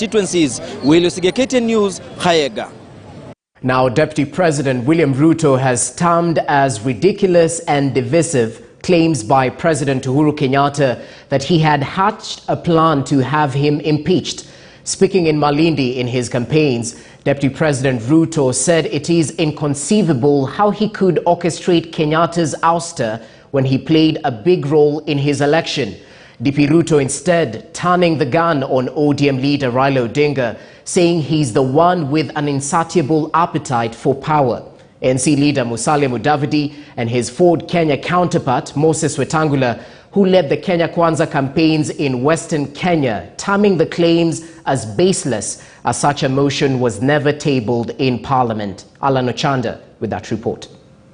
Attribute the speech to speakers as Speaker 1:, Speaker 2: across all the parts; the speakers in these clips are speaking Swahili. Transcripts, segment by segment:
Speaker 1: constituencies. William KTN News, Hayega.
Speaker 2: Now, Deputy President William Ruto has termed as ridiculous and divisive claims by President Uhuru Kenyatta that he had hatched a plan to have him impeached. Speaking in Malindi in his campaigns, Deputy President Ruto said it is inconceivable how he could orchestrate Kenyatta's ouster when he played a big role in his election. DP Ruto instead turning the gun on ODM leader Raila Odinga, saying he's the one with an insatiable appetite for power. NC leader Musalia Mudavadi and his Ford Kenya counterpart Moses Wetangula, who led the Kenya Kwanza campaigns in Western Kenya, terming the claims as baseless, as such a motion was never tabled in Parliament. Alan Ochanda with that report.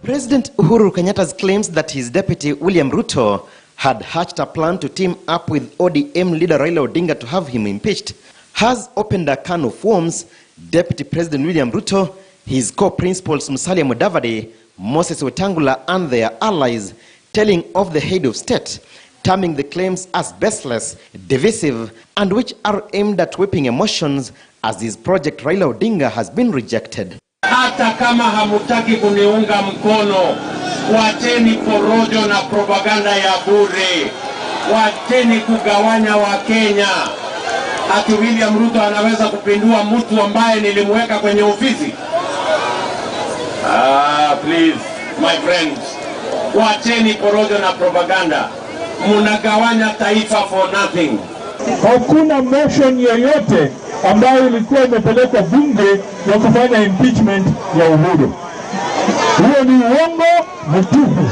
Speaker 3: President Uhuru Kenyatta's claims that his deputy William Ruto had hatched a plan to team up with ODM leader Raila Odinga to have him impeached has opened a can of worms. Deputy President William Ruto, his co-principals Musalia Mudavadi, Moses Wetangula and their allies telling of the head of state, terming the claims as baseless, divisive, and which are aimed at whipping emotions, as his project Raila Odinga has been rejected.
Speaker 4: Hata kama hamutaki kuniunga mkono, wacheni porojo na propaganda ya bure. Wacheni kugawanya wa Kenya. Ati William Ruto anaweza kupindua mtu ambaye nilimweka kwenye ofisi? Please, my friends. Wacheni porojo na propaganda. Munagawanya taifa for nothing.
Speaker 5: Hakuna motion yoyote ambayo ilikuwa imepelekwa bunge ya kufanya impeachment ya Uhuru. Hiyo ni uongo mtupu.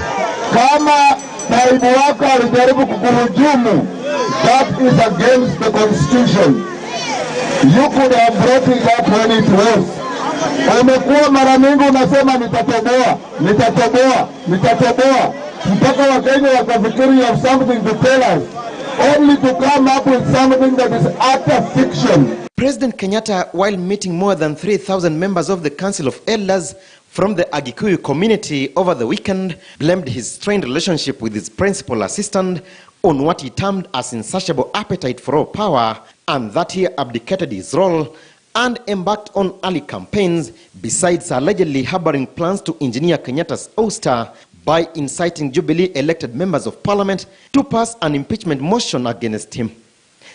Speaker 5: Kama naibu wako alijaribu kukuhujumu, that is against the constitution. You could have brought it up when it was. Umekuwa mara mingi unasema nitatoboa, nitatoboa, nitatoboa. Mpaka Wakenya wakafikiri you have something to tell us, only to come up with something that is utter fiction.
Speaker 3: President Kenyatta, while meeting more than 3,000 members of the Council of Elders from the Agikuyu community over the weekend, blamed his strained relationship with his principal assistant on what he termed as insatiable appetite for all power, and that he abdicated his role and embarked on early campaigns, besides allegedly harboring plans to engineer Kenyatta's ouster by inciting Jubilee elected members of parliament to pass an impeachment motion against him.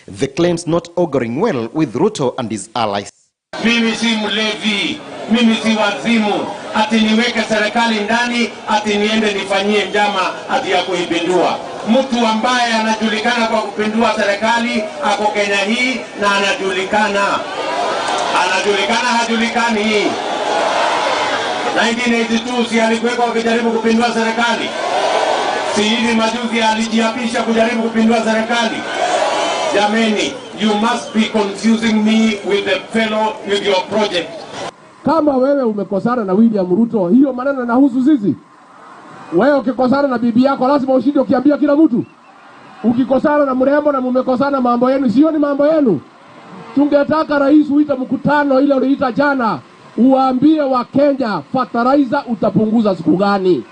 Speaker 3: The claims not auguring well with Ruto and his allies.
Speaker 4: Mimi si mlevi, mimi si wazimu, ati niweke serikali ndani, ati niende nifanyie njama ati ya kuipindua. Mtu ambaye anajulikana kwa kupindua serikali ako Kenya hii na anajulikana. Anajulikana hajulikani. 1982 si alikuweko wakijaribu kupindua serikali. Si hivi majuzi alijiapisha kujaribu kupindua serikali. Jameni, you must be confusing me with the fellow with your project.
Speaker 5: Kama wewe umekosana na William Ruto, hiyo maneno yanahusu sisi. Wewe ukikosana na bibi yako lazima ushinde ukiambia kila mtu. Ukikosana na mrembo na mumekosana mambo yenu, sio ni mambo yenu. Tungetaka rais uita mkutano ile uliita jana, uambie wa Kenya fertilizer utapunguza siku gani.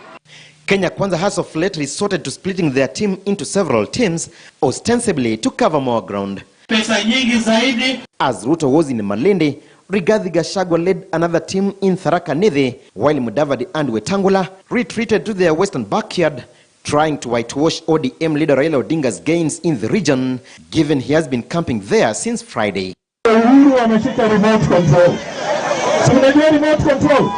Speaker 3: Kenya Kwanza has of late resorted to splitting their team into several teams, ostensibly to cover more ground.
Speaker 4: Pesa nyingi zaidi.
Speaker 3: As Ruto was in Malindi, Rigathi Gachagua led another team in Tharaka Nithi, while Mudavadi and Wetangula retreated to their western backyard, trying to whitewash ODM leader Raila Odinga's gains in the region, given he has been camping there since Friday.
Speaker 5: Uhuru ameshika remote control. So unajua remote control?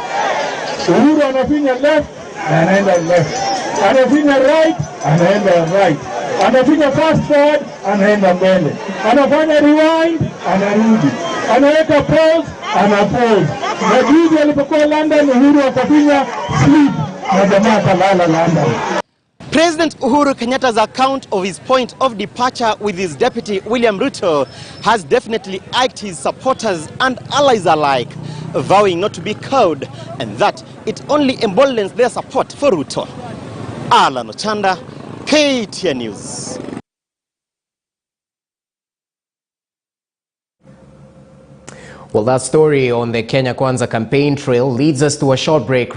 Speaker 5: Uhuru anafinya left, anaenda left. Anafinya right, anaenda right. Anafinya fast forward, anaenda mbele. Anafanya rewind, anarudi. Anaweka pause, anapause. Na juzi alipokuwa London, Uhuru akafinya sleep, na jamaa kalala London.
Speaker 3: President Uhuru Kenyatta's account of his point of departure with his deputy William Ruto has definitely irked his supporters and allies alike, vowing not to be cowed, and that it only emboldens their support for Ruto. Alan Ochanda, KTN News.
Speaker 2: Well, that story on the Kenya Kwanza campaign trail leads us to a short break.